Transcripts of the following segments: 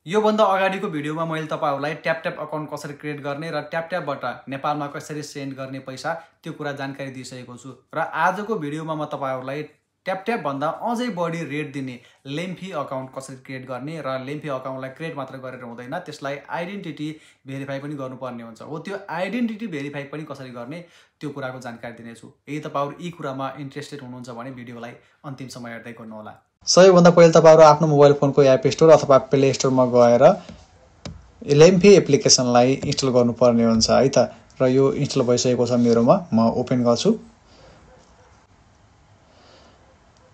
यो भन्दा अगाडिको भिडियोमा मैले तपाईहरुलाई ट्याप अकाउन्ट कसरी क्रिएट गर्ने र ट्यापबाट नेपालमा कसरी सेन्ड गर्ने पैसा त्यो कुरा जानकारी दिइसकेको छु र आजको भिडियोमा म तपाईहरुलाई ट्याप भन्दा अझै बढी रेट दिने लेम्फी अकाउन्ट कसरी क्रिएट गर्ने र लेम्फी अकाउन्टलाई क्रिएट मात्र गरेर हुँदैन त्यसलाई आइडेन्टिटी भेरिफाई पनि गर्नुपर्ने हुन्छ हो त्यो आइडेन्टिटी भेरिफाई पनि कसरी गर्ने त्यो कुराको जानकारी दिनेछु यदि तपाईहरु यी कुरामा इन्ट्रेस्टेड हुनुहुन्छ भने भिडियोलाई अन्तिमसम्म हेर्दै गर्नु होला सबैभन्दा पहिले तपाईहरु आफ्नो मोबाइल फोनको एप स्टोर अथवा प्ले स्टोरमा गएर लेम्फी एप्लिकेसनलाई इन्स्टल गर्नुपर्ने हुन्छ है त र यो इन्स्टल भइसकेको छ मेरोमा म ओपन गर्छु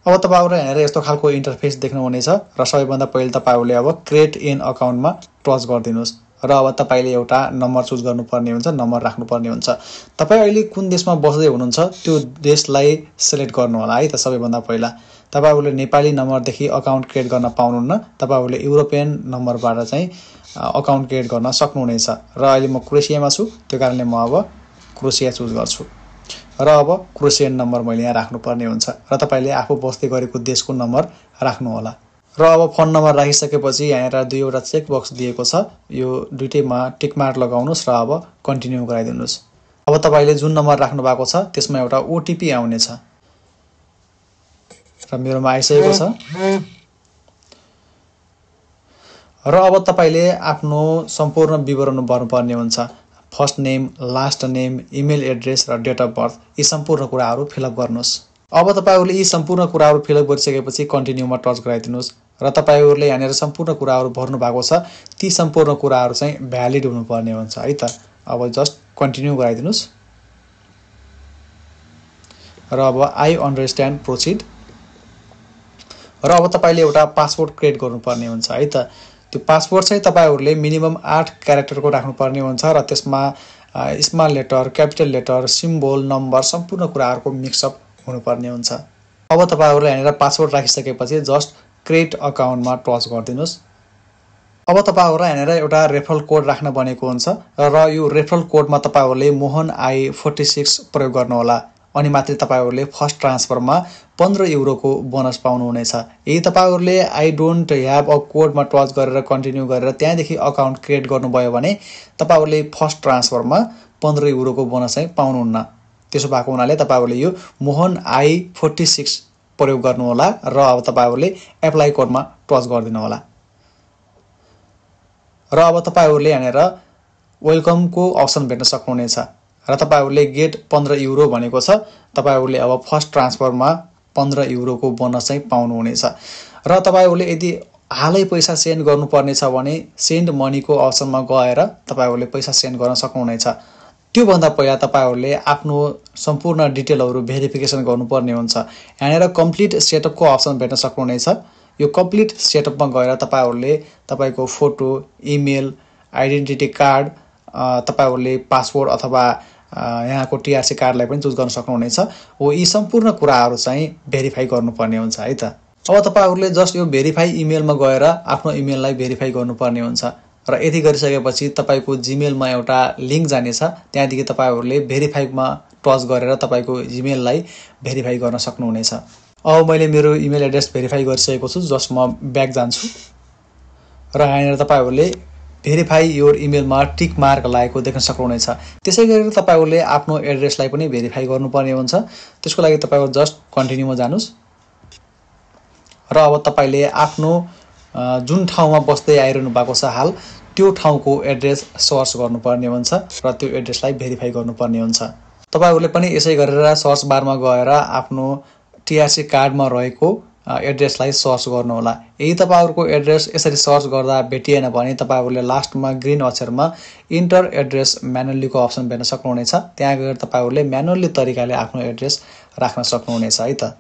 अब तपाईहरुले हेरेर यस्तो खालको इन्टरफेस देख्नुहुनेछ र सबैभन्दा पहिले तपाईहरुले अब क्रिएट एन अकाउन्टमा टच गर्दिनुस् र अब तपाईले एउटा नम्बर चुज गर्नुपर्ने हुन्छ नम्बर राख्नुपर्ने हुन्छ तपाई अहिले कुन देशमा बस्दै हुनुहुन्छ त्यो देशलाई सिलेक्ट गर्नु होला है त सबैभन्दा पहिला तपाईहरुले नेपाली नम्बरदेखि अकाउन्ट क्रिएट गर्न पाउनुहुन्न तपाईहरुले युरोपियन नम्बरबाट चाहिँ अकाउन्ट क्रिएट गर्न सक्नुहुनेछ र अहिले म क्रोएसियामा छु त्यो कारणले म अब क्रोएसिया चुज गर्छु र अब क्रोएसियन नम्बर मैले यहाँ राख्नुपर्ने हुन्छ र तपाईले आफू बस्दै गरेको देशको नम्बर राख्नु होला र अब फोन नम्बर राखिसकेपछि यहाँ दुईवटा चेक बक्स दिएको छ यो दुईटैमा टिक मार्क लगाउनुस् र अब कन्टिन्यू गराइदिनुस् अब तपाईले जुन नम्बर राख्नु भएको छ त्यसमा एउटा ओटीपी आउनेछ र मेरोमा आइसकेको छ र अब तपाईले आफ्नो सम्पूर्ण विवरण भर्नुपर्ने हुन्छ first name last name email address र डेट अफ बर्थ यी सम्पूर्ण कुराहरू फिलअप गर्नुस् अब तपाईहरुले यी सम्पूर्ण कुराहरू फिलअप गरिसकेपछि कन्टिन्यूमा टच गराइदिनुस् र तपाईहरुले यहाँनेर सम्पूर्ण कुराहरू भर्नु भएको छ ती सम्पूर्ण कुराहरू चाहिँ भ्यालिड हुनुपर्ने हुन्छ है त अब जस्ट कन्टिन्यू गराइदिनुस् र अब आई अन्डरस्ट्यान्ड प्रोसिड र अब तपाईले एउटा पासवर्ड क्रिएट गर्नुपर्ने हुन्छ है त त्यो पासवर्ड चाहिँ तपाईहरुले मिनिमम 8 क्यारेक्टरको राख्नुपर्ने हुन्छ र त्यसमा small letter capital letter symbol number सम्पूर्ण कुराहरुको मिक्सअप हुनुपर्ने हुन्छ अब तपाईहरुले यहाँनेर पासवर्ड राखिसकेपछि जस्ट क्रिएट अकाउन्टमा टच गर्दिनुस् अब तपाईहरुलाई यहाँनेर एउटा रेफरल कोड राख्न भनेको हुन्छ र यो रेफरल कोडमा तपाईहरुले मोहन आई 46 प्रयोग गर्नु होला अनि मात्रै तपाईहरुले फर्स्ट ट्रान्सफरमा 15 युरोको बोनस पाउनुहुनेछ यदि तपाईहरुले आई डोन्ट ह्याभ अ कोडमा टच गरेर कन्टिन्यू गरेर त्यहाँदेखि अकाउन्ट क्रिएट गर्नुभयो भने तपाईहरुले फर्स्ट ट्रान्सफरमा 15 युरोको बोनस चाहिँ पाउनुहुन्न त्यसो भएको हुनाले तपाईहरुले यो मोहन आई 46 प्रयोग गर्नु होला र अब तपाईहरुले एप्लाई कोडमा टच गर्दिनु होला र अब तपाईहरुले यहाँनेर वेलकमको अप्सन भेट्न सक्नुहुनेछ र तपाईहरुले गेट 15 युरो भनेको छ तपाईहरुले अब फर्स्ट ट्रान्सफरमा 15 युरोको बोनस चाहिँ पाउनुहुनेछ र तपाईहरुले यदि हालै पैसा सेन्ड गर्नुपर्ने छ भने सेन्ड मनीको अप्सनमा गएर तपाईहरुले पैसा सेन्ड गर्न सक्नुहुनेछ त्यो भन्दा पहिला तपाईहरुले आफ्नो सम्पूर्ण डिटेलहरु भेरिफिकेसन गर्नुपर्ने हुन्छ यहाँनेर कम्प्लिट सेटअपको अप्सन भेट्न सक्नुहुनेछ यो कम्प्लिट सेटअपमा गएर तपाईहरुले तपाईको फोटो इमेल आइडेन्टिटी कार्ड तपाईहरुले पासवर्ड अथवा यहाँको टीआरसी कार्डलाई पनि चुज गर्न सक्नुहुनेछ हो यी सम्पूर्ण कुराहरु चाहिँ भेरिफाई गर्नुपर्ने हुन्छ है त अब तपाईहरुले जस्ट यो भेरिफाई इमेलमा गएर आफ्नो इमेललाई भेरिफाई गर्नुपर्ने हुन्छ र यति गरिसकेपछि तपाईको जीमेलमा एउटा लिंक जानेछ त्यहाँदेखि तपाईहरुले भेरिफाईमा टच गरेर तपाईको जीमेललाई भेरिफाई गर्न सक्नुहुनेछ अब मैले मेरो इमेल एड्रेस भेरिफाई गरिसकेको छु जस्ट म ब्याक जान्छु र यहाँ तपाईहरुले भेरिफाई योर इमेलमा टिक मार्क लागेको देख्न सक्नुहुनेछ त्यसैगरी तपाईहरुले आफ्नो एड्रेसलाई पनि भेरिफाई गर्नुपर्ने हुन्छ त्यसको लागि तपाईहरु जस्ट कन्टिन्यूमा जानुस् र अब तपाईले आफ्नो जुन ठाउँमा बस्दै आइरहनु भएको छ हाल त्यो ठाउँको एड्रेस सर्च गर्नुपर्ने हुन्छ र त्यो एड्रेसलाई भेरिफाई गर्नुपर्ने हुन्छ तपाईहरुले पनि यसै गरेर सर्च बारमा गएर आफ्नो टीआरसी कार्डमा रहेको एड्रेसलाई सर्च गर्नु होला यदि तपाईहरुको एड्रेस यसरी सर्च गर्दा भेटिएन भने तपाईहरुले लास्टमा ग्रीन अक्षरमा इन्टर एड्रेस म्यानुअलीको अप्सन भेट्न सक्नुहुनेछ त्यहाँ गएर तपाईहरुले म्यानुअली तरिकाले आफ्नो एड्रेस राख्न सक्नुहुनेछ है त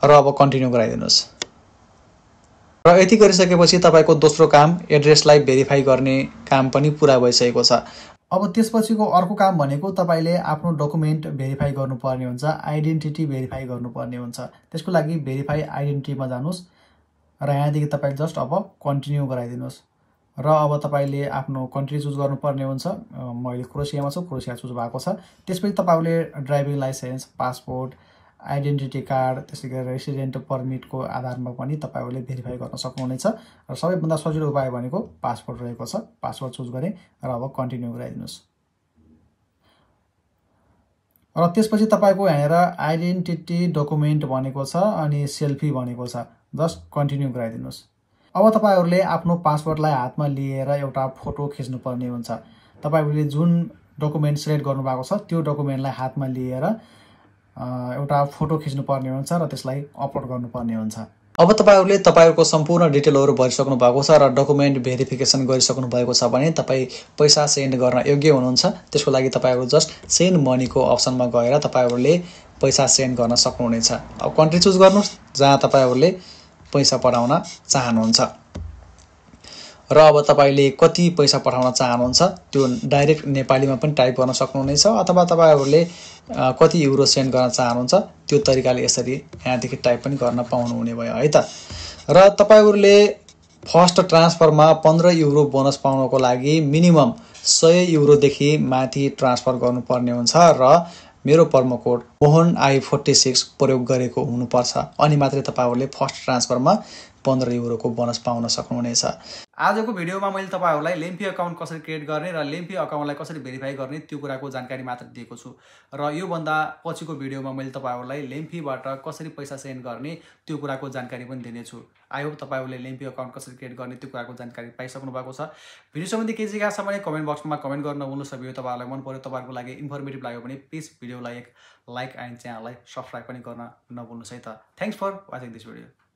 र अब कन्टिन्यू गराइदिनुस् र यति गरिसकेपछि तपाईको दोस्रो काम एड्रेसलाई भेरिफाई गर्ने काम पनि पूरा भइसकेको छ अब त्यसपछिको अर्को काम भनेको तपाईले आफ्नो डकुमेन्ट भेरिफाई गर्नुपर्ने हुन्छ आइडेन्टिटी भेरिफाई गर्नुपर्ने हुन्छ त्यसको लागि भेरिफाई आइडेन्टिटीमा जानुस् र यहाँदेखि तपाई जस्ट अब कन्टिन्यू गराइदिनुस् र अब तपाईले आफ्नो कन्ट्री चुज गर्नुपर्ने हुन्छ मैले क्रोएसियामा छु क्रोएसिया चुज भएको छ त्यसपछि तपाईले driving licence passport identity card त्यसै गरी रेसिडेन्ट पर्मिटको आधारमा पनि तपाईँहरूले भेरिफाई गर्न सक्नुहुनेछ र सबैभन्दा सजिलो उपाय भनेको पासपोर्ट रहेको छ। पासपोर्ट चुज गरेँ र अब कन्टिन्यू गराइदिनुहोस् र त्यसपछि तपाईँको यहाँनिर आइडेन्टिटी डकुमेन्ट भनेको छ अनि सेल्फी भनेको छ। जस्ट कन्टिन्यू गराइदिनुहोस्। अब तपाईँहरूले आफ्नो पासपोर्टलाई हातमा लिएर एउटा फोटो खिच्नुपर्ने हुन्छ। तपाईँहरूले जुन डकुमेन्ट सिलेक्ट गर्नुभएको छ त्यो डकुमेन्टलाई हातमा लिएर एउटा फोटो खिच्नुपर्ने हुन्छ र त्यसलाई अपलोड गर्नुपर्ने हुन्छ। अब तपाईँहरूले तपाईँको सम्पूर्ण डिटेलहरू भरिसक्नु भएको छ र डकुमेन्ट भेरिफिकेसन गरिसक्नु भएको छ भने तपाईँ पैसा सेन्ड गर्न योग्य हुनुहुन्छ। त्यसको लागि तपाईँहरू जस्ट सेन्ड मनीको अप्सनमा गएर तपाईँहरूले पैसा सेन्ड गर्न सक्नुहुनेछ। अब कन्ट्री चुज गर्नुहोस् जहाँ तपाईँहरूले पैसा पठाउन चाहनुहुन्छ र अब तपाईँले कति पैसा पठाउन चाहनुहुन्छ त्यो डाइरेक्ट नेपालीमा पनि टाइप गर्न सक्नुहुनेछ अथवा तपाईँहरूले कति युरो सेन्ड गर्न चाहनुहुन्छ त्यो तरिकाले यसरी यहाँदेखि टाइप पनि गर्न पाउनुहुने भयो है त। र तपाईँहरूले फर्स्ट ट्रान्सफरमा 15 युरो बोनस पाउनको लागि मिनिमम 100 युरोदेखि माथि ट्रान्सफर गर्नुपर्ने हुन्छ र मेरो प्रोमो कोड मोहन I46 प्रयोग गरेको हुनुपर्छ अनि मात्रै तपाईँहरूले फर्स्ट ट्रान्सफरमा 15 युरोको बोनस पाउन सक्नुहुनेछ। आजको भिडियोमा मैले तपाईँहरूलाई लेम्फी अकाउन्ट कसरी क्रिएट गर्ने र लेम्फी अकाउन्टलाई कसरी भेरिफाई गर्ने त्यो कुराको जानकारी मात्र दिएको छु र योभन्दा पछिको भिडियोमा मैले तपाईँहरूलाई लेम्फीबाट कसरी पैसा सेन्ड गर्ने त्यो कुराको जानकारी पनि दिनेछु। आई होप तपाईँहरूले लेम्फी अकाउन्ट कसरी क्रिएट गर्ने त्यो कुराको जानकारी पाइसक्नु भएको छ। भिडियो सम्बन्धी केही सिकाएको छ भने कमेन्ट बक्समा कमेन्ट गर्न नभुल्नुहोस्। भिडियो तपाईँहरूलाई मन पर्यो, तपाईँहरूको लागि इन्फर्मेटिभ लाग्यो भने प्लिज भिडियोलाई एक लाइक एन्ड च्यानललाई सब्सक्राइब पनि गर्न नभुल्नुहोस् है त। Thanks for watching this video.